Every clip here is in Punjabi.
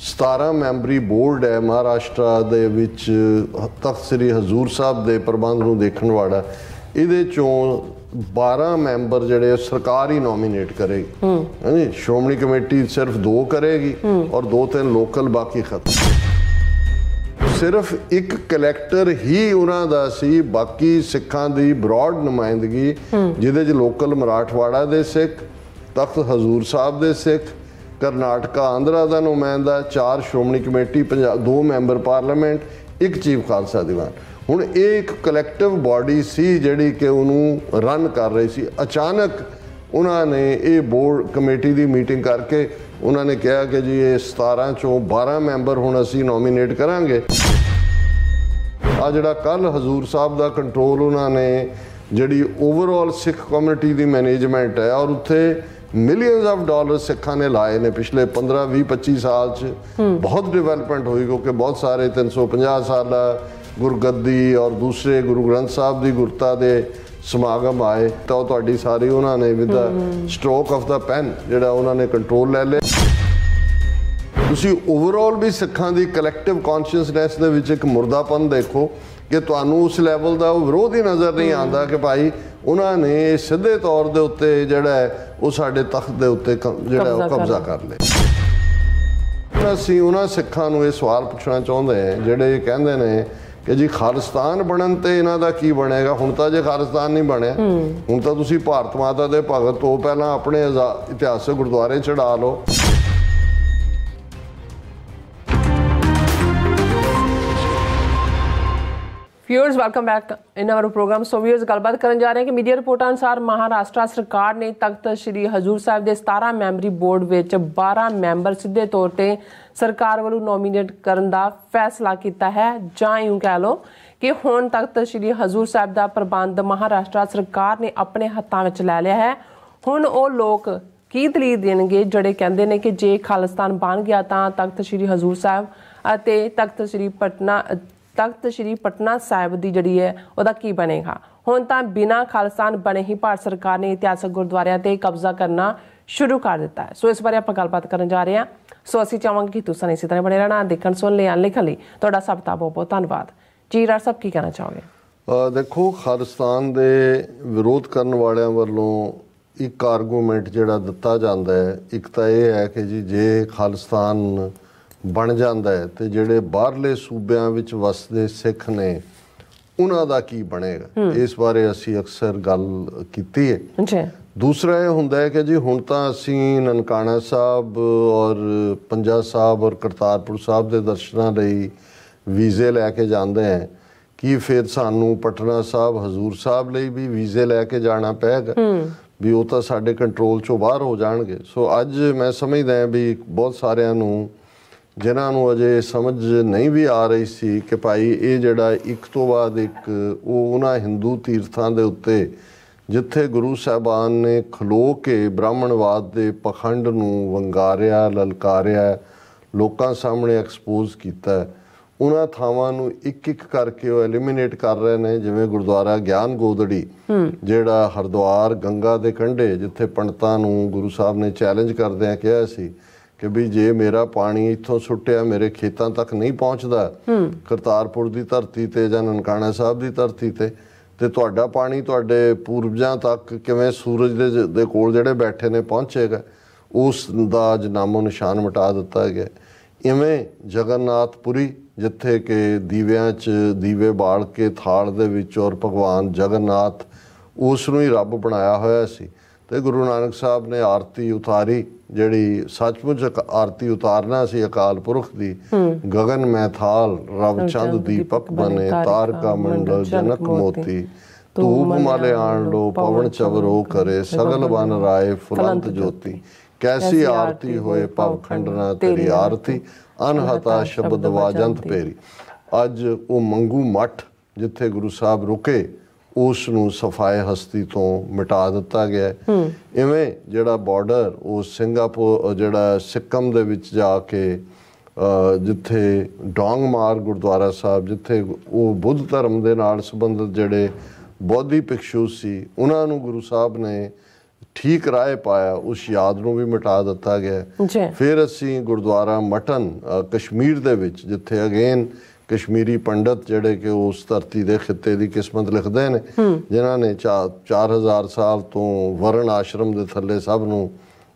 17 ਮੈਂਬਰੀ ਬੋਰਡ है महाराष्ट्र ਦੇ ਵਿੱਚ ਤਖਤ ਸ੍ਰੀ ਹਜ਼ੂਰ ਸਾਹਿਬ ਦੇ ਪ੍ਰਬੰਧ ਨੂੰ ਦੇਖਣ ਵਾਲਾ। ਇਹਦੇ ਚੋਂ 12 ਮੈਂਬਰ ਜਿਹੜੇ ਸਰਕਾਰ ਹੀ ਨੋਮੀਨੇਟ ਕਰੇਗੀ। ਹਾਂਜੀ, ਸ਼੍ਰੋਮਣੀ ਕਮੇਟੀ ਸਿਰਫ 2 करेगी और 2-3 ਲੋਕਲ, ਬਾਕੀ ਖਤਮ। ਸਿਰਫ ਇੱਕ ਕਲੈਕਟਰ ਹੀ ਉਹਨਾਂ ਦਾ ਸੀ, ਬਾਕੀ ਸਿੱਖਾਂ ਦੀ ਬਰੋਡ ਨੁਮਾਇੰਦਗੀ ਜਿਹਦੇ 'ਚ ਲੋਕਲ ਮਰਾਠਵਾੜਾ ਦੇ ਸਿੱਖ, ਤਖਤ ਹਜ਼ੂਰ ਸਾਹਿਬ ਦੇ ਸਿੱਖ, ਕਰਨਾਟਕਾ ਆਂਧਰਾ ਦਾ ਨੁਮਾਇੰਦਾ, 4 Shiromani committee, 2 member parliament, 1 chief Khalsa Diwan. ਹੁਣ ਇਹ ਇੱਕ ਕਲੈਕਟਿਵ ਬਾਡੀ ਸੀ ਜਿਹੜੀ ਕਿ ਉਹਨੂੰ ਰਨ ਕਰ ਰਹੀ ਸੀ। ਅਚਾਨਕ ਉਹਨਾਂ ਨੇ ਇਹ ਬੋਰਡ ਕਮੇਟੀ ਦੀ ਮੀਟਿੰਗ ਕਰਕੇ ਉਹਨਾਂ ਨੇ ਕਿਹਾ ਕਿ ਜੀ ਇਹ 17 ਚੋਂ 12 ਮੈਂਬਰ ਹੁਣ ਅਸੀਂ ਨੋਮੀਨੇਟ ਕਰਾਂਗੇ। ਆ ਜਿਹੜਾ ਕੱਲ ਹਜ਼ੂਰ ਸਾਹਿਬ ਦਾ ਕੰਟਰੋਲ ਉਹਨਾਂ ਨੇ ਜਿਹੜੀ ਓਵਰਆਲ ਸਿੱਖ ਕਮਿਊਨਿਟੀ ਦੀ ਮੈਨੇਜਮੈਂਟ ਹੈ, ਔਰ ਉੱਥੇ ਮਿਲੀਅਨਸ ਆਫ ਡਾਲਰ ਸਿੱਖਾਂ ਨੇ ਲਾਏ ਨੇ ਪਿਛਲੇ 15, 20, 25 ਸਾਲ 'ਚ। ਬਹੁਤ ਡਿਵੈਲਪਮੈਂਟ ਹੋਈ ਕਿਉਂਕਿ ਬਹੁਤ ਸਾਰੇ 350 ਸਾਲਾ ਗੁਰਗੱਦੀ ਔਰ ਦੂਸਰੇ ਗੁਰੂ ਗ੍ਰੰਥ ਸਾਹਿਬ ਦੀ ਗੁਰਤਾ ਦੇ ਸਮਾਗਮ ਆਏ ਤਾਂ ਉਹ ਤੁਹਾਡੀ ਸਾਰੀ ਉਹਨਾਂ ਨੇ with stroke of the pen ਜਿਹੜਾ ਉਹਨਾਂ ਨੇ ਕੰਟਰੋਲ ਲੈ ਲਿਆ। ਤੁਸੀਂ ਓਵਰਆਲ ਵੀ ਸਿੱਖਾਂ ਦੀ ਕਲੈਕਟਿਵ ਕੌਨਸ਼ੀਅਸਨੈਸ ਦੇ ਵਿੱਚ ਇੱਕ ਮੁਰਦਾਪਨ ਦੇਖੋ ਕਿ ਤੁਹਾਨੂੰ ਉਸ ਲੈਵਲ ਦਾ ਉਹ ਵਿਰੋਧ ਹੀ ਨਜ਼ਰ ਨਹੀਂ ਆਉਂਦਾ ਕਿ ਭਾਈ ਉਹਨਾਂ ਨੇ ਸਿੱਧੇ ਤੌਰ ਦੇ ਉੱਤੇ ਜਿਹੜਾ ਹੈ ਉਹ ਸਾਡੇ ਤਖਤ ਦੇ ਉੱਤੇ ਜਿਹੜਾ ਉਹ ਕਬਜ਼ਾ ਕਰ ਲਿਆ। ਅਸੀਂ ਉਹਨਾਂ ਸਿੱਖਾਂ ਨੂੰ ਇਹ ਸਵਾਲ ਪੁੱਛਣਾ ਚਾਹੁੰਦੇ ਹਾਂ ਜਿਹੜੇ ਕਹਿੰਦੇ ਨੇ ਕਿ ਜੀ ਖਾਲਿਸਤਾਨ ਬਣਨ ਤੇ ਇਹਨਾਂ ਦਾ ਕੀ ਬਣੇਗਾ। ਹੁਣ ਤਾਂ ਜੇ ਖਾਲਿਸਤਾਨ ਨਹੀਂ ਬਣਿਆ, ਹੁਣ ਤਾਂ ਤੁਸੀਂ ਭਾਰਤ ਮਾਤਾ ਦੇ ਭਗਤ ਤੋਂ ਪਹਿਲਾਂ ਆਪਣੇ ਇਤਿਹਾਸਕ ਗੁਰਦੁਆਰੇ ਚੜਾ ਲਓ। Viewers welcome back in our programme. So viewers गलबात करन जा रहे हैं कि मीडिया रिपोर्ट अनुसार महाराष्ट्र सरकार ने तख्त श्री हजूर साहिब के 17 मैंबरी बोर्ड विच 12 मैंबर सीधे तौर पर सरकार वालों नॉमीनेट करन दा फैसला किया है, जां यूं कह लो कि हुण तख्त श्री हजूर साहिब का प्रबंध महाराष्ट्र सरकार ने अपने हत्थां विच लै लिया है। हुण वो लोग की दलील देणगे ਜਿਹੜੇ ਕਹਿੰਦੇ ਨੇ कि जे खालिस्तान बन गया तां तख्त श्री हजूर साहिब ਅਤੇ तख्त श्री पटना साहिब की जी है वह की बनेगा। हुण तां बिना खालिस्तान बने ही भारत सरकार ने इतिहासक गुरुद्वारियां ते कब्जा करना शुरू कर दिता है। सो इस बारे आपां गलबात करन जा रहे हैं। सो असीं चाहांगे कि तुसीं इसी तरह बने रहना, देखण सुन लिया लिखण लई तुहाडा सब दा बहुत बहुत धन्नवाद जी। राज साहब की कहना चाहोगे? देखो, खालिस्तान दे विरोध करन वालियां वल्लों एक आर्गूमेंट जिहड़ा दिता जांदा है, एक तां इह है कि जी जे खालिस्तान बन जाता है तो ਜਿਹੜੇ ਬਾਹਰਲੇ ਸੂਬਿਆਂ ਵਿੱਚ ਵਸਦੇ ਸਿੱਖ ਨੇ ਉਹਨਾਂ ਦਾ ਕੀ ਬਣੇਗਾ। ਇਸ ਬਾਰੇ ਅਸੀਂ ਅਕਸਰ ਗੱਲ ਕੀਤੀ ਹੈ। ਦੂਸਰਾ ਇਹ ਹੁੰਦਾ ਹੈ ਕਿ ਜੀ ਹੁਣ ਤਾਂ ਅਸੀਂ ਨਨਕਾਣਾ ਸਾਹਿਬ ਔਰ ਪੰਜਾ ਸਾਹਿਬ ਔਰ ਕਰਤਾਰਪੁਰ ਸਾਹਿਬ ਦੇ ਦਰਸ਼ਨਾਂ ਲਈ ਵੀਜ਼ੇ ਲੈ ਕੇ ਜਾਂਦੇ ਹਾਂ, ਕੀ ਫਿਰ ਸਾਨੂੰ ਪਟਨਾ ਸਾਹਿਬ ਹਜ਼ੂਰ ਸਾਹਿਬ ਲਈ ਵੀ ਵੀਜ਼ੇ ਲੈ ਕੇ ਜਾਣਾ ਪਏਗਾ? ਵੀ ਉਹ ਤਾਂ ਸਾਡੇ ਕੰਟਰੋਲ ਚੋਂ ਬਾਹਰ ਹੋ ਜਾਣਗੇ। ਸੋ ਅੱਜ ਮੈਂ ਸਮਝਦਾ ਹਾਂ ਵੀ ਬਹੁਤ ਸਾਰਿਆਂ ਨੂੰ ਜਿਨ੍ਹਾਂ ਨੂੰ ਅਜੇ ਸਮਝ ਨਹੀਂ ਵੀ ਆ ਰਹੀ ਸੀ ਕਿ ਭਾਈ ਇਹ ਜਿਹੜਾ ਇੱਕ ਤੋਂ ਬਾਅਦ ਇੱਕ ਉਹ ਉਹਨਾਂ ਹਿੰਦੂ ਤੀਰਥਾਂ ਦੇ ਉੱਤੇ ਜਿੱਥੇ ਗੁਰੂ ਸਾਹਿਬਾਨ ਨੇ ਖਲੋ ਕੇ ਬ੍ਰਾਹਮਣਵਾਦ ਦੇ ਪਖੰਡ ਨੂੰ ਵੰਗਾਰਿਆ, ਲਲਕਾਰਿਆ, ਲੋਕਾਂ ਸਾਹਮਣੇ ਐਕਸਪੋਜ਼ ਕੀਤਾ, ਉਹਨਾਂ ਥਾਵਾਂ ਨੂੰ ਇੱਕ ਇੱਕ ਕਰਕੇ ਉਹ ਐਲੀਮੀਨੇਟ ਕਰ ਰਹੇ ਨੇ। ਜਿਵੇਂ ਗੁਰਦੁਆਰਾ ਗਿਆਨ ਗੋਦੜੀ ਜਿਹੜਾ ਹਰਿਦੁਆਰ ਗੰਗਾ ਦੇ ਕੰਢੇ, ਜਿੱਥੇ ਪੰਡਤਾਂ ਨੂੰ ਗੁਰੂ ਸਾਹਿਬ ਨੇ ਚੈਲੰਜ ਕਰਦਿਆਂ ਕਿਹਾ ਸੀ ਕਿ ਵੀ ਜੇ ਮੇਰਾ ਪਾਣੀ ਇੱਥੋਂ ਸੁੱਟਿਆ ਮੇਰੇ ਖੇਤਾਂ ਤੱਕ ਨਹੀਂ ਪਹੁੰਚਦਾ ਕਰਤਾਰਪੁਰ ਦੀ ਧਰਤੀ ਤੇ ਜਾਂ ਨਨਕਾਣਾ ਸਾਹਿਬ ਦੀ ਧਰਤੀ ਤੇ ਤੁਹਾਡਾ ਪਾਣੀ ਤੁਹਾਡੇ ਪੂਰਵਜਾਂ ਤੱਕ ਕਿਵੇਂ ਸੂਰਜ ਦੇ ਕੋਲ ਜਿਹੜੇ ਬੈਠੇ ਨੇ ਪਹੁੰਚੇਗਾ। ਉਸ ਦਾ ਅੱਜ ਨਾਮੋ ਨਿਸ਼ਾਨ ਮਿਟਾ ਦਿੱਤਾ ਗਿਆ। ਇਵੇਂ ਜਗਨਨਾਥਪੁਰੀ ਜਿੱਥੇ ਕਿ ਦੀਵਿਆਂ 'ਚ ਦੀਵੇ ਬਾਲ ਕੇ ਥਾਲ ਦੇ ਵਿੱਚ ਔਰ ਭਗਵਾਨ ਜਗਨਨਾਥ ਉਸ ਨੂੰ ਹੀ ਰੱਬ ਬਣਾਇਆ ਹੋਇਆ ਸੀ ਤੇ ਗੁਰੂ ਨਾਨਕ ਸਾਹਿਬ ਨੇ ਆਰਤੀ ਉਤਾਰੀ ਜਿਹੜੀ ਸੱਚਮੁੱਚ ਆਰਤੀ ਉਤਾਰਨਾ ਸੀ ਅਕਾਲ ਪੁਰਖ ਦੀ। ਗगन में थाल रव चंद दीपक बने तारका मंडल जनक मोती धूप माले आन लो पवन चवरो करे सगल बन राय फुलंत ज्योति कैसी आरती होए पव खंडना तेरी आरती अनहता शब्द वाजंत पेरी। ਅੱਜ ਉਹ ਮੰਗੂ ਮੱਠ ਜਿੱਥੇ ਗੁਰੂ ਸਾਹਿਬ ਰੁਕੇ ਉਸ ਨੂੰ ਸਫਾਏ ਹਸਤੀ ਤੋਂ ਮਿਟਾ ਦਿੱਤਾ ਗਿਆ। ਇਵੇਂ ਜਿਹੜਾ ਬਾਰਡਰ ਉਹ ਸਿੰਗਾਪੁਰ ਜਿਹੜਾ ਸਿੱਕਮ ਦੇ ਵਿੱਚ ਜਾ ਕੇ ਜਿੱਥੇ ਡੋਂਗਮਾਰ ਗੁਰਦੁਆਰਾ ਸਾਹਿਬ ਜਿੱਥੇ ਉਹ ਬੁੱਧ ਧਰਮ ਦੇ ਨਾਲ ਸੰਬੰਧਿਤ ਜਿਹੜੇ ਬੌਧੀ ਭਿਕਸ਼ੂ ਸੀ ਉਹਨਾਂ ਨੂੰ ਗੁਰੂ ਸਾਹਿਬ ਨੇ ठीक राय पाया उस याद ਨੂੰ ਵੀ ਮਿਟਾ ਦਿੱਤਾ ਗਿਆ। ਫਿਰ ਅਸੀਂ ਗੁਰਦੁਆਰਾ ਮਟਨ ਕਸ਼ਮੀਰ ਦੇ ਵਿੱਚ ਜਿੱਥੇ ਅਗੇਨ ਕਸ਼ਮੀਰੀ ਪੰਡਤ ਜਿਹੜੇ ਕਿ ਉਸ ਧਰਤੀ ਦੇ ਖਿੱਤੇ ਦੀ ਕਿਸਮਤ ਲਿਖਦੇ ਨੇ, ਜਿਨ੍ਹਾਂ ਨੇ 4000 ਸਾਲ ਤੋਂ ਵਰਨ ਆਸ਼ਰਮ ਦੇ ਥੱਲੇ ਸਭ ਨੂੰ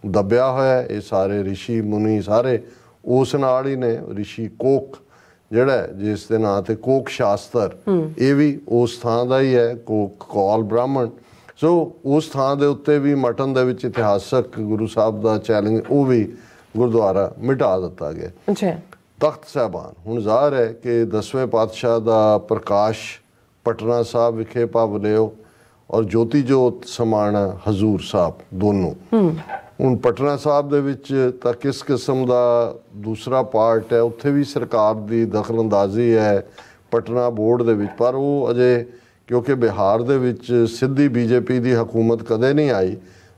ਦੱਬਿਆ ਹੋਇਆ। ਇਹ ਸਾਰੇ ਰਿਸ਼ੀ ਮੁਨੀ ਸਾਰੇ ਉਸ ਨਾਲ ਹੀ ਨੇ। ਰਿਸ਼ੀ ਕੋਕ ਜਿਹੜਾ ਜਿਸ ਦੇ ਨਾਂ ਤੇ ਕੋਕ ਸ਼ਾਸਤਰ, ਇਹ ਵੀ ਉਸ ਥਾਂ ਦਾ ਹੀ ਹੈ, ਕੋਕ ਕੌਲ ਬ੍ਰਾਹਮਣ। ਸੋ ਉਸ ਥਾਂ ਦੇ ਉੱਤੇ ਵੀ ਮਟਨ ਦੇ ਵਿੱਚ ਇਤਿਹਾਸਕ ਗੁਰੂ ਸਾਹਿਬ ਦਾ ਚੈਲੰਜ, ਉਹ ਵੀ ਗੁਰਦੁਆਰਾ ਮਿਟਾ ਦਿੱਤਾ ਗਿਆ। ਤਖਤ ਸਾਹਿਬਾਨ ਹੁਣ ਜ਼ਾਹਰ ਹੈ ਕਿ 10ਵੇਂ ਪਾਤਸ਼ਾਹ ਦਾ ਪ੍ਰਕਾਸ਼ ਪਟਨਾ ਸਾਹਿਬ ਵਿਖੇ ਭਵ ਲਿਓ ਔਰ ਜੋਤੀ ਜੋਤ ਸਮਾਣਾ ਹਜ਼ੂਰ ਸਾਹਿਬ ਦੋਨੋਂ। ਹੁਣ ਪਟਨਾ ਸਾਹਿਬ ਦੇ ਵਿੱਚ ਤਾਂ ਕਿਸ ਕਿਸਮ ਦਾ ਦੂਸਰਾ ਪਾਰਟ ਹੈ, ਉੱਥੇ ਵੀ ਸਰਕਾਰ ਦੀ ਦਖਲਅੰਦਾਜ਼ੀ ਹੈ ਪਟਨਾ ਬੋਰਡ ਦੇ ਵਿੱਚ, ਪਰ ਉਹ ਅਜੇ ਕਿਉਂਕਿ ਬਿਹਾਰ ਦੇ ਵਿੱਚ ਸਿੱਧੀ ਬੀਜੇਪੀ ਦੀ ਹਕੂਮਤ ਕਦੇ ਨਹੀਂ ਆਈ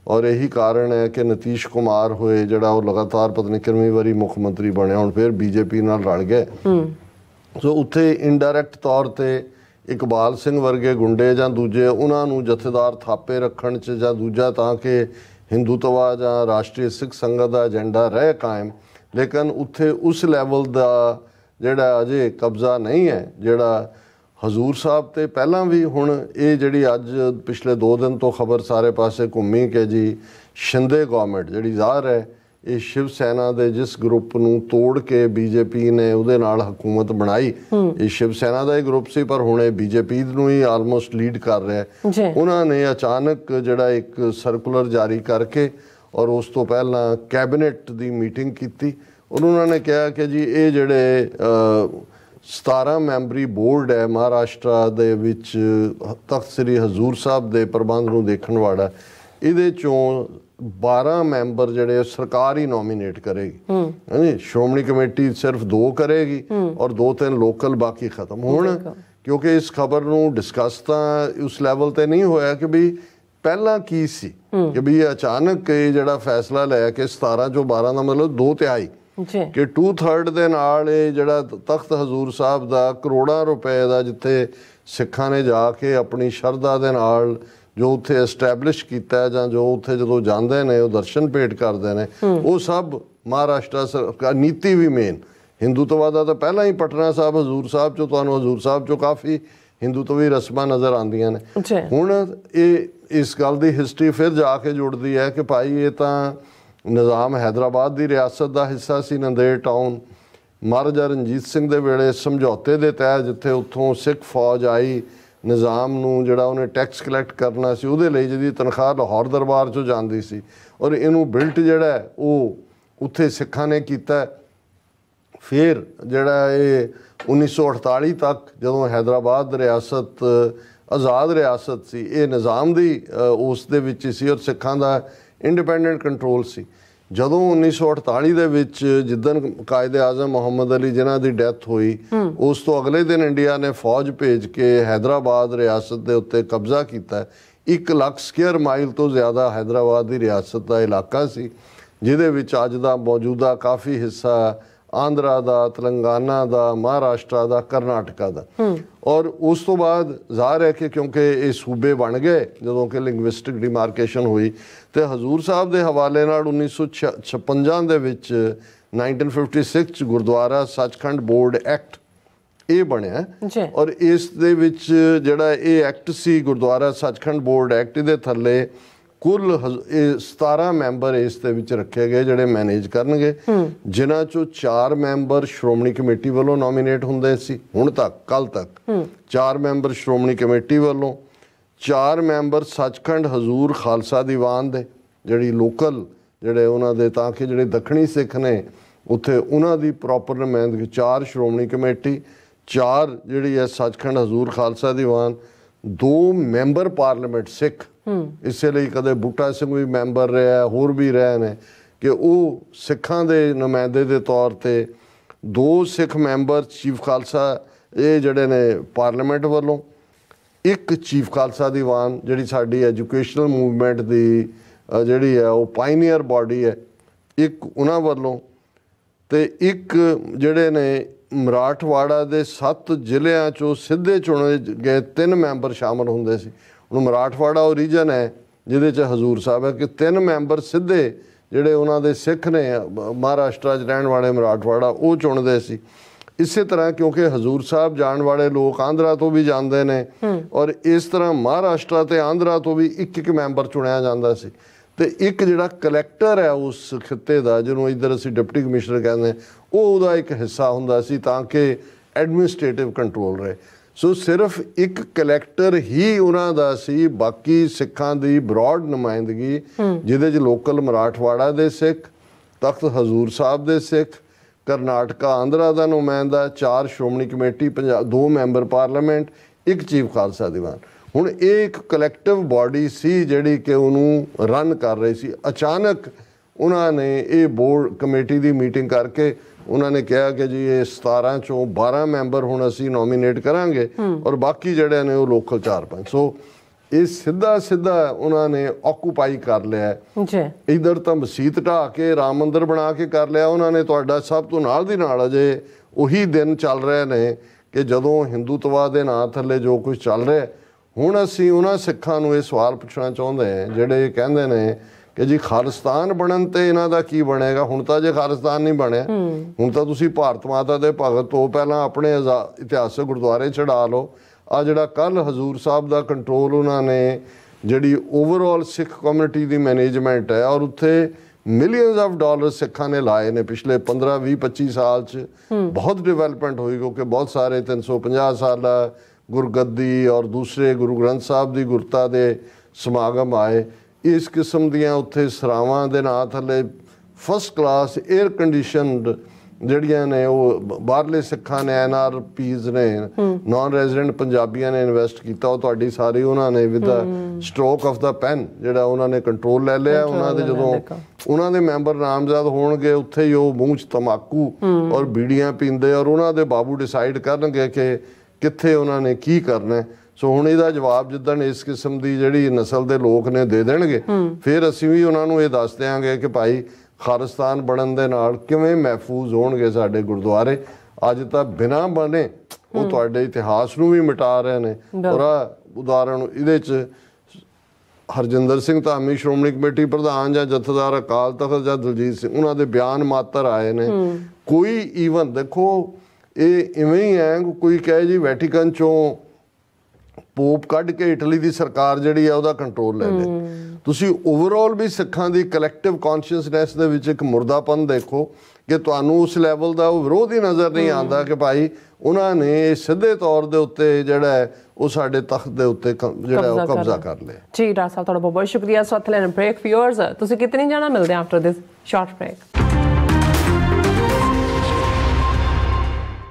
ਔਰ ਇਹੀ ਕਾਰਨ ਹੈ ਕਿ ਨਤੀਸ਼ ਕੁਮਾਰ ਹੋਏ ਜਿਹੜਾ ਉਹ ਲਗਾਤਾਰ ਪਤਾ ਨਹੀਂ ਕਿੰਨੀ ਵਾਰੀ ਮੁੱਖ ਮੰਤਰੀ ਬਣਿਆ, ਹੁਣ ਫਿਰ ਬੀਜੇਪੀ ਨਾਲ ਰਲ ਗਏ। ਸੋ ਉੱਥੇ ਇਨਡਾਇਰੈਕਟ ਤੌਰ ਤੇ ਇਕਬਾਲ ਸਿੰਘ ਵਰਗੇ ਗੁੰਡੇ ਜਾਂ ਦੂਜੇ ਉਹਨਾਂ ਨੂੰ ਜਥੇਦਾਰ ਥਾਪੇ ਰੱਖਣ 'ਚ ਜਾਂ ਦੂਜਾ ਤਾਂ ਕਿ ਹਿੰਦੂਤਵਾ ਜਾਂ ਰਾਸ਼ਟਰੀ ਸਿੱਖ ਸੰਗਤ ਦਾ ਏਜੰਡਾ ਰਹੇ ਕਾਇਮ, ਲੇਕਿਨ ਉੱਥੇ ਉਸ ਲੈਵਲ ਦਾ ਜਿਹੜਾ ਅਜੇ ਕਬਜ਼ਾ ਨਹੀਂ ਹੈ ਜਿਹੜਾ ਹਜ਼ੂਰ ਸਾਹਿਬ ਤੇ ਪਹਿਲਾਂ ਵੀ। ਹੁਣ ਇਹ ਜਿਹੜੀ ਅੱਜ ਪਿਛਲੇ 2 ਦਿਨ ਤੋਂ ਖਬਰ ਸਾਰੇ ਪਾਸੇ ਘੁੰਮੀ ਕਿ ਜੀ ਸ਼ਿੰਦੇ ਗਵਰਨਮੈਂਟ ਜਿਹੜੀ ਜ਼ਾਹਰ ਹੈ ਇਹ ਸ਼ਿਵ ਸੈਨਾ ਦੇ ਜਿਸ ਗਰੁੱਪ ਨੂੰ ਤੋੜ ਕੇ ਬੀਜੇਪੀ ਨੇ ਉਹਦੇ ਨਾਲ ਹਕੂਮਤ ਬਣਾਈ, ਇਹ ਸ਼ਿਵ ਸੈਨਾ ਦਾ ਹੀ ਗਰੁੱਪ ਸੀ ਪਰ ਹੁਣ ਇਹ ਬੀਜੇਪੀ ਨੂੰ ਹੀ ਆਲਮੋਸਟ ਲੀਡ ਕਰ ਰਿਹਾ। ਉਹਨਾਂ ਨੇ ਅਚਾਨਕ ਜਿਹੜਾ ਇੱਕ ਸਰਕੂਲਰ ਜਾਰੀ ਕਰਕੇ ਔਰ ਉਸ ਤੋਂ ਪਹਿਲਾਂ ਕੈਬਨਿਟ ਦੀ ਮੀਟਿੰਗ ਕੀਤੀ ਔਰ ਉਹਨਾਂ ਨੇ ਕਿਹਾ ਕਿ ਜੀ ਇਹ ਜਿਹੜੇ 17 ਮੈਂਬਰੀ ਬੋਰਡ ਹੈ ਮਹਾਰਾਸ਼ਟਰਾ ਦੇ ਵਿੱਚ ਤਖਤ ਸ੍ਰੀ ਹਜ਼ੂਰ ਸਾਹਿਬ ਦੇ ਪ੍ਰਬੰਧ ਨੂੰ ਦੇਖਣ ਵਾਲਾ, ਇਹਦੇ ਚੋਂ 12 ਮੈਂਬਰ ਜਿਹੜੇ ਸਰਕਾਰ ਹੀ ਨੋਮੀਨੇਟ ਕਰੇਗੀ। ਹਾਂਜੀ, ਸ਼੍ਰੋਮਣੀ ਕਮੇਟੀ ਸਿਰਫ 2 ਕਰੇਗੀ ਔਰ 2-3 ਲੋਕਲ, ਬਾਕੀ ਖਤਮ। ਹੁਣ ਕਿਉਂਕਿ ਇਸ ਖਬਰ ਨੂੰ ਡਿਸਕਸ ਤਾਂ ਉਸ ਲੈਵਲ ਤੇ ਨਹੀਂ ਹੋਇਆ ਕਿ ਵੀ ਪਹਿਲਾਂ ਕੀ ਸੀ ਕਿ ਵੀ ਅਚਾਨਕ ਇਹ ਜਿਹੜਾ ਫੈਸਲਾ ਲਿਆ ਕਿ 17 ਚੋਂ 12 ਦਾ ਮਤਲਬ 2/3 ਕਿ 2/3 ਦੇ ਨਾਲ ਇਹ ਜਿਹੜਾ ਤਖਤ ਹਜ਼ੂਰ ਸਾਹਿਬ ਦਾ ਕਰੋੜਾਂ ਰੁਪਏ ਦਾ ਜਿੱਥੇ ਸਿੱਖਾਂ ਨੇ ਜਾ ਕੇ ਆਪਣੀ ਸ਼ਰਧਾ ਦੇ ਨਾਲ ਜੋ ਉੱਥੇ ਐਸਟੈਬਲਿਸ਼ ਕੀਤਾ ਜਾਂ ਜੋ ਉੱਥੇ ਜਦੋਂ ਜਾਂਦੇ ਨੇ ਉਹ ਦਰਸ਼ਨ ਭੇਟ ਕਰਦੇ ਨੇ, ਉਹ ਸਭ ਮਹਾਰਾਸ਼ਟਰ ਸਰਕਾਰ ਨੀਤੀ ਵੀ ਮੇਨ ਹਿੰਦੂਤਵਾ ਦਾ ਤਾਂ ਪਹਿਲਾਂ ਹੀ ਪਟਨਾ ਸਾਹਿਬ ਹਜ਼ੂਰ ਸਾਹਿਬ ਚੋਂ ਤੁਹਾਨੂੰ ਹਜ਼ੂਰ ਸਾਹਿਬ ਚੋਂ ਕਾਫੀ ਹਿੰਦੂਤਵੀ ਰਸਮਾਂ ਨਜ਼ਰ ਆਉਂਦੀਆਂ ਨੇ। ਹੁਣ ਇਹ ਇਸ ਗੱਲ ਦੀ ਹਿਸਟਰੀ ਫਿਰ ਜਾ ਕੇ ਜੁੜਦੀ ਹੈ ਕਿ ਭਾਈ ਇਹ ਤਾਂ ਨਿਜ਼ਾਮ ਹੈਦਰਾਬਾਦ ਦੀ ਰਿਆਸਤ ਦਾ ਹਿੱਸਾ ਸੀ, ਨੰਦੇੜ ਟਾਊਨ। ਮਹਾਰਾਜਾ ਰਣਜੀਤ ਸਿੰਘ ਦੇ ਵੇਲੇ ਸਮਝੌਤੇ ਦੇ ਤਹਿਤ ਜਿੱਥੇ ਉੱਥੋਂ ਸਿੱਖ ਫੌਜ ਆਈ, ਨਿਜ਼ਾਮ ਨੂੰ ਜਿਹੜਾ ਉਹਨੇ ਟੈਕਸ ਕਲੈਕਟ ਕਰਨਾ ਸੀ ਉਹਦੇ ਲਈ ਜਿਹਦੀ ਤਨਖਾਹ ਲਾਹੌਰ ਦਰਬਾਰ 'ਚੋਂ ਜਾਂਦੀ ਸੀ ਔਰ ਇਹਨੂੰ ਬਿਲਟ ਜਿਹੜਾ ਉਹ ਉੱਥੇ ਸਿੱਖਾਂ ਨੇ ਕੀਤਾ। ਫਿਰ ਜਿਹੜਾ ਇਹ 1948 ਤੱਕ ਜਦੋਂ ਹੈਦਰਾਬਾਦ ਰਿਆਸਤ ਆਜ਼ਾਦ ਰਿਆਸਤ ਸੀ, ਇਹ ਨਿਜ਼ਾਮ ਦੀ ਉਸ ਦੇ ਵਿੱਚ ਸੀ ਔਰ ਸਿੱਖਾਂ ਦਾ ਇੰਡੀਪੈਂਡੈਂਟ ਕੰਟਰੋਲ ਸੀ। ਜਦੋਂ 1948 ਦੇ ਵਿੱਚ ਜਿੱਦਣ ਕਾਇਦੇ ਆਜ਼ਮ ਮੁਹੰਮਦ ਅਲੀ ਜਿਨ੍ਹਾਂ ਦੀ ਡੈਥ ਹੋਈ, ਉਸ ਤੋਂ ਅਗਲੇ ਦਿਨ ਇੰਡੀਆ ਨੇ ਫੌਜ ਭੇਜ ਕੇ ਹੈਦਰਾਬਾਦ ਰਿਆਸਤ ਦੇ ਉੱਤੇ ਕਬਜ਼ਾ ਕੀਤਾ। 1 ਲੱਖ ਸਕੁਅਰ ਮਾਈਲ ਤੋਂ ਜ਼ਿਆਦਾ ਹੈਦਰਾਬਾਦ ਦੀ ਰਿਆਸਤ ਦਾ ਇਲਾਕਾ ਸੀ, ਜਿਹਦੇ ਵਿੱਚ ਅੱਜ ਦਾ ਮੌਜੂਦਾ ਕਾਫੀ ਹਿੱਸਾ ਆਂਧਰਾ ਦਾ, ਤੇਲੰਗਾਨਾ ਦਾ, ਮਹਾਰਾਸ਼ਟਰ ਦਾ, ਕਰਨਾਟਕਾ ਦਾ। ਔਰ ਉਸ ਤੋਂ ਬਾਅਦ ਜ਼ਾਹਰ ਹੈ ਕਿ ਕਿਉਂਕਿ ਇਹ ਸੂਬੇ ਬਣ ਗਏ ਜਦੋਂ ਕਿ ਲਿੰਗੁਇਸਟਿਕ ਡਿਮਾਰਕੇਸ਼ਨ ਹੋਈ ਤੇ ਹਜ਼ੂਰ ਸਾਹਿਬ ਦੇ ਹਵਾਲੇ ਨਾਲ 1956 ਦੇ ਵਿੱਚ 1956 'ਚ ਗੁਰਦੁਆਰਾ ਸੱਚਖੰਡ ਬੋਰਡ ਐਕਟ ਇਹ ਬਣਿਆ ਔਰ ਇਸ ਦੇ ਵਿੱਚ ਜਿਹੜਾ ਇਹ ਐਕਟ ਸੀ ਗੁਰਦੁਆਰਾ ਸੱਚਖੰਡ ਬੋਰਡ ਐਕਟ, ਇਹਦੇ ਥੱਲੇ ਕੁੱਲ 17 ਮੈਂਬਰ ਇਸ ਦੇ ਵਿੱਚ ਰੱਖੇ ਗਏ ਜਿਹੜੇ ਮੈਨੇਜ ਕਰਨਗੇ, ਜਿਨ੍ਹਾਂ ਚੋਂ 4 ਮੈਂਬਰ ਸ਼੍ਰੋਮਣੀ ਕਮੇਟੀ ਵੱਲੋਂ ਨੋਮੀਨੇਟ ਹੁੰਦੇ ਸੀ ਹੁਣ ਤੱਕ, ਕੱਲ ਤੱਕ 4 ਮੈਂਬਰ ਸ਼੍ਰੋਮਣੀ ਕਮੇਟੀ ਵੱਲੋਂ, 4 ਮੈਂਬਰ ਸੱਚਖੰਡ ਹਜ਼ੂਰ ਖਾਲਸਾ ਦੀਵਾਨ ਦੇ ਜਿਹੜੀ ਲੋਕਲ ਜਿਹੜੇ ਉਹਨਾਂ ਦੇ, ਤਾਂ ਕਿ ਜਿਹੜੇ ਦੱਖਣੀ ਸਿੱਖ ਨੇ ਉੱਥੇ ਉਹਨਾਂ ਦੀ ਪ੍ਰੋਪਰ ਨੁਮਾਇੰਦਗੀ, 4 ਸ਼੍ਰੋਮਣੀ ਕਮੇਟੀ, 4 ਜਿਹੜੀ ਹੈ ਸੱਚਖੰਡ ਹਜ਼ੂਰ ਖਾਲਸਾ ਦੀਵਾਨ, 2 ਮੈਂਬਰ ਪਾਰਲੀਮੈਂਟ ਸਿੱਖ। ਇਸੇ ਲਈ ਕਦੇ ਬੂਟਾ ਸਿੰਘ ਵੀ ਮੈਂਬਰ ਰਿਹਾ, ਹੋਰ ਵੀ ਰਹੇ ਨੇ ਕਿ ਉਹ ਸਿੱਖਾਂ ਦੇ ਨੁਮਾਇੰਦੇ ਦੇ ਤੌਰ ਤੇ 2 ਸਿੱਖ ਮੈਂਬਰ ਚੀਫ ਖਾਲਸਾ ਇਹ ਜਿਹੜੇ ਨੇ ਪਾਰਲੀਮੈਂਟ ਵੱਲੋਂ, 1 ਚੀਫ ਖਾਲਸਾ ਦੀਵਾਨ ਜਿਹੜੀ ਸਾਡੀ ਐਜੂਕੇਸ਼ਨਲ ਮੂਵਮੈਂਟ ਦੀ ਜਿਹੜੀ ਹੈ ਉਹ ਪਾਇਨੀਅਰ ਬਾਡੀ ਹੈ, 1 ਉਹਨਾਂ ਵੱਲੋਂ, ਤੇ 1 ਜਿਹੜੇ ਨੇ ਮਰਾਠਵਾੜਾ ਦੇ 7 ਜ਼ਿਲ੍ਹਿਆਂ 'ਚੋਂ ਸਿੱਧੇ ਚੁਣੇ ਗਏ 3 ਮੈਂਬਰ ਸ਼ਾਮਲ ਹੁੰਦੇ ਸੀ। ਹੁਣ ਮਰਾਠਵਾੜਾ ਉਹ ਰੀਜਨ ਹੈ ਜਿਹਦੇ 'ਚ ਹਜ਼ੂਰ ਸਾਹਿਬ ਹੈ, ਕਿ 3 ਮੈਂਬਰ ਸਿੱਧੇ ਜਿਹੜੇ ਉਹਨਾਂ ਦੇ ਸਿੱਖ ਨੇ ਮਹਾਰਾਸ਼ਟਰ 'ਚ ਰਹਿਣ ਵਾਲੇ ਮਰਾਠਵਾੜਾ ਉਹ ਚੁਣਦੇ ਸੀ। ਇਸੇ ਤਰ੍ਹਾਂ ਕਿਉਂਕਿ ਹਜ਼ੂਰ ਸਾਹਿਬ ਜਾਣ ਵਾਲੇ ਲੋਕ ਆਂਧਰਾ ਤੋਂ ਵੀ ਜਾਂਦੇ ਨੇ ਔਰ ਇਸ ਤਰ੍ਹਾਂ ਮਹਾਰਾਸ਼ਟਰ ਤੇ ਆਂਧਰਾ ਤੋਂ ਵੀ ਇੱਕ ਮੈਂਬਰ ਚੁਣਿਆ ਜਾਂਦਾ ਸੀ ਤੇ ਇੱਕ ਜਿਹੜਾ ਕਲੈਕਟਰ ਹੈ ਉਸ ਖਿੱਤੇ ਦਾ, ਜਿਹਨੂੰ ਇੱਧਰ ਅਸੀਂ ਡਿਪਟੀ ਕਮਿਸ਼ਨਰ ਕਹਿੰਦੇ, ਉਹ ਉਹਦਾ ਇੱਕ ਹਿੱਸਾ ਹੁੰਦਾ ਸੀ ਤਾਂ ਕਿ ਐਡਮਿਨਿਸਟ੍ਰੇਟਿਵ ਕੰਟਰੋਲ ਰਹੇ। ਸੋ ਸਿਰਫ ਇੱਕ ਕਲੈਕਟਰ ਹੀ ਉਹਨਾਂ ਦਾ ਸੀ, ਬਾਕੀ ਸਿੱਖਾਂ ਦੀ ਬਰੋਡ ਨੁਮਾਇੰਦਗੀ ਜਿਹਦੇ 'ਚ ਲੋਕਲ ਮਰਾਠਵਾੜਾ ਦੇ ਸਿੱਖ, ਤਖਤ ਹਜ਼ੂਰ ਸਾਹਿਬ ਦੇ ਸਿੱਖ, ਕਰਨਾਟਕਾ ਆਂਧਰਾ ਦਾ ਨੁਮਾਇੰਦਾ, 4 Shiromani committee, 2 member parliament, 1 chief Khalsa Diwan. ਹੁਣ ਇਹ ਇੱਕ ਕਲੈਕਟਿਵ ਬਾਡੀ ਸੀ ਜਿਹੜੀ ਕਿ ਉਹਨੂੰ ਰਨ ਕਰ ਰਹੀ ਸੀ। ਅਚਾਨਕ ਉਹਨਾਂ ਨੇ ਇਹ ਬੋਰਡ ਕਮੇਟੀ ਦੀ ਮੀਟਿੰਗ ਕਰਕੇ ਉਹਨਾਂ ਨੇ ਕਿਹਾ ਕਿ ਜੀ ਇਹ 17 ਚੋਂ 12 ਮੈਂਬਰ ਹੁਣ ਅਸੀਂ ਨੋਮੀਨੇਟ ਕਰਾਂਗੇ ਔਰ ਬਾਕੀ ਜਿਹੜੇ ਨੇ ਉਹ ਲੋਕਲ 4-5। ਸੋ ਇਹ ਸਿੱਧਾ ਉਹਨਾਂ ਨੇ ਆਕੂਪਾਈ ਕਰ ਲਿਆ ਜੀ। ਇਧਰ ਤਾਂ ਮਸਜਿਦ ਢਾਹ ਕੇ ਰਾਮ ਮੰਦਿਰ ਬਣਾ ਕੇ ਕਰ ਲਿਆ ਉਹਨਾਂ ਨੇ। ਤੁਹਾਡਾ ਸਭ ਤੋਂ ਨਾਲ ਦੀ ਨਾਲ ਅਜੇ ਉਹੀ ਦਿਨ ਚੱਲ ਰਹੇ ਨੇ ਕਿ ਜਦੋਂ ਹਿੰਦੂਤਵਾ ਦੇ ਨਾਂ ਥੱਲੇ ਜੋ ਕੁਝ ਚੱਲ ਰਿਹਾ। ਹੁਣ ਅਸੀਂ ਉਹਨਾਂ ਸਿੱਖਾਂ ਨੂੰ ਇਹ ਸਵਾਲ ਪੁੱਛਣਾ ਚਾਹੁੰਦੇ ਹਾਂ ਜਿਹੜੇ ਕਹਿੰਦੇ ਨੇ ਕਿ ਜੀ ਖਾਲਿਸਤਾਨ ਬਣਨ ਤੇ ਇਹਨਾਂ ਦਾ ਕੀ ਬਣੇਗਾ। ਹੁਣ ਤਾਂ ਜੇ ਖਾਲਿਸਤਾਨ ਨਹੀਂ ਬਣਿਆ, ਹੁਣ ਤਾਂ ਤੁਸੀਂ ਭਾਰਤ ਮਾਤਾ ਦੇ ਭਗਤ ਤੋਂ ਪਹਿਲਾਂ ਆਪਣੇ ਇਤਿਹਾਸਕ ਗੁਰਦੁਆਰੇ ਛਡਾ ਲਓ। ਆ ਜਿਹੜਾ ਕੱਲ ਹਜ਼ੂਰ ਸਾਹਿਬ ਦਾ ਕੰਟਰੋਲ ਉਹਨਾਂ ਨੇ, ਜਿਹੜੀ ਓਵਰਆਲ ਸਿੱਖ ਕਮਿਊਨਿਟੀ ਦੀ ਮੈਨੇਜਮੈਂਟ ਹੈ ਔਰ ਉੱਥੇ ਮਿਲੀਅਨਸ ਆਫ ਡਾਲਰ ਸਿੱਖਾਂ ਨੇ ਲਾਏ ਨੇ ਪਿਛਲੇ 15, 20, 25 ਸਾਲ 'ਚ। ਬਹੁਤ ਡਿਵੈਲਪਮੈਂਟ ਹੋਈ ਕਿਉਂਕਿ ਬਹੁਤ ਸਾਰੇ 350 ਸਾਲਾ ਗੁਰਗੱਦੀ ਔਰ ਦੂਸਰੇ ਗੁਰੂ ਗ੍ਰੰਥ ਸਾਹਿਬ ਦੀ ਗੁਰਤਾ ਦੇ ਸਮਾਗਮ ਆਏ। ਇਸ ਕਿਸਮ ਦੀਆਂ ਉੱਥੇ ਸਰਾਵਾਂ ਦੇ ਨਾਂ ਥੱਲੇ ਫਸਟ ਕਲਾਸ 에ਅਰ ਕੰਡੀਸ਼ਨਡ ਜਿਹੜੀਆਂ ਨੇ ਉਹ ਬਾਹਰਲੇ ਸਿੱਖਾਂ ਨੇ, NRPs ਨੇ, ਨਾਨ ਰੈਜ਼ੀਡੈਂਟ ਪੰਜਾਬੀਆਂ ਨੇ ਇਨਵੈਸਟ ਕੀਤਾ। ਉਹ ਤੁਹਾਡੀ ਸਾਰੀ ਉਹਨਾਂ ਨੇ with stroke of the pen ਜਿਹੜਾ ਉਹਨਾਂ ਨੇ ਕੰਟਰੋਲ ਲੈ ਲਿਆ। ਉਹਨਾਂ ਦੇ ਜਦੋਂ ਉਹਨਾਂ ਦੇ ਮੈਂਬਰ ਨਾਮਜ਼ਦ ਹੋਣਗੇ ਉੱਥੇ ਹੀ ਉਹ ਮੂੰਹ 'ਚ ਤੰਬਾਕੂ ਔਰ ਬੀੜੀਆਂ ਪੀਂਦੇ ਔਰ ਉਹਨਾਂ ਦੇ ਬਾਬੂ ਡਿਸਾਈਡ ਕਰਨਗੇ ਕਿ ਕਿੱਥੇ ਉਹਨਾਂ ਨੇ ਕੀ ਕਰਨਾ। ਸੋ ਹੁਣ ਇਹਦਾ ਜਵਾਬ ਜਿੱਦਣ ਇਸ ਕਿਸਮ ਦੀ ਜਿਹੜੀ ਨਸਲ ਦੇ ਲੋਕ ਨੇ ਦੇ ਦੇਣਗੇ, ਫਿਰ ਅਸੀਂ ਵੀ ਉਹਨਾਂ ਨੂੰ ਇਹ ਦੱਸ ਦਿਆਂਗੇ ਕਿ ਭਾਈ ਖਾਲਿਸਤਾਨ ਬਣਨ ਦੇ ਨਾਲ ਕਿਵੇਂ ਮਹਿਫੂਜ਼ ਹੋਣਗੇ ਸਾਡੇ ਗੁਰਦੁਆਰੇ। ਅੱਜ ਤਾਂ ਬਿਨਾਂ ਬਣੇ ਉਹ ਤੁਹਾਡੇ ਇਤਿਹਾਸ ਨੂੰ ਵੀ ਮਿਟਾ ਰਹੇ ਨੇ। ਔਰ ਉਦਾਹਰਣ ਇਹਦੇ 'ਚ ਹਰਜਿੰਦਰ ਸਿੰਘ ਧਾਮੀ ਸ਼੍ਰੋਮਣੀ ਕਮੇਟੀ ਪ੍ਰਧਾਨ ਜਾਂ ਜਥੇਦਾਰ ਅਕਾਲ ਤਖਤ ਜਾਂ ਦਲਜੀਤ ਸਿੰਘ, ਉਹਨਾਂ ਦੇ ਬਿਆਨ ਮਾਤਰ ਆਏ ਨੇ। ਕੋਈ ਈਵਨ ਦੇਖੋ ਇਹ ਇਵੇਂ ਹੀ ਹੈ, ਕੋਈ ਕਹੇ ਜੀ ਵੈਟੀਕਨ 'ਚੋਂ ਪੋਪ ਕੱਢ ਕੇ ਇਟਲੀ ਦੀ ਸਰਕਾਰ ਜਿਹੜੀ ਆ ਉਹਦਾ ਕੰਟਰੋਲ ਲੈ ਲੇ। ਤੁਸੀਂ ਓਵਰਆਲ ਵੀ ਸਿੱਖਾਂ ਦੀ ਕਲੈਕਟਿਵ ਕੌਨਸ਼ੀਅਸਨੈਸ ਦੇ ਵਿੱਚ ਇੱਕ ਮੁਰਦਾਪਨ ਦੇਖੋ ਕਿ ਤੁਹਾਨੂੰ ਉਸ ਲੈਵਲ ਦਾ ਉਹ ਵਿਰੋਧ ਹੀ ਨਜ਼ਰ ਨਹੀਂ ਆਉਂਦਾ ਕਿ ਭਾਈ ਉਹਨਾਂ ਨੇ ਸਿੱਧੇ ਤੌਰ ਦੇ ਉੱਤੇ ਜਿਹੜਾ ਹੈ ਉਹ ਸਾਡੇ ਤਖਤ ਦੇ ਉੱਤੇ ਜਿਹੜਾ ਉਹ ਕਬਜ਼ਾ ਕਰ ਲਿਆ। ਜੀ ਡਾਕਟਰ ਸਾਹਿਬ ਤੁਹਾਡਾ ਬਹੁਤ ਬਹੁਤ ਸ਼ੁਕਰੀਆ। ਸੋ ਅਥਲੈਨ ਬ੍ਰੇਕ ਵਿਊਅਰਸ ਤੁਸੀਂ ਕਿਤੇ ਨਹੀਂ ਜਾਣਾ, ਮਿਲਦੇ ਆਫਟਰ ਦਿਸ ਸ਼ਾਰਟ ਬ੍ਰੇਕ।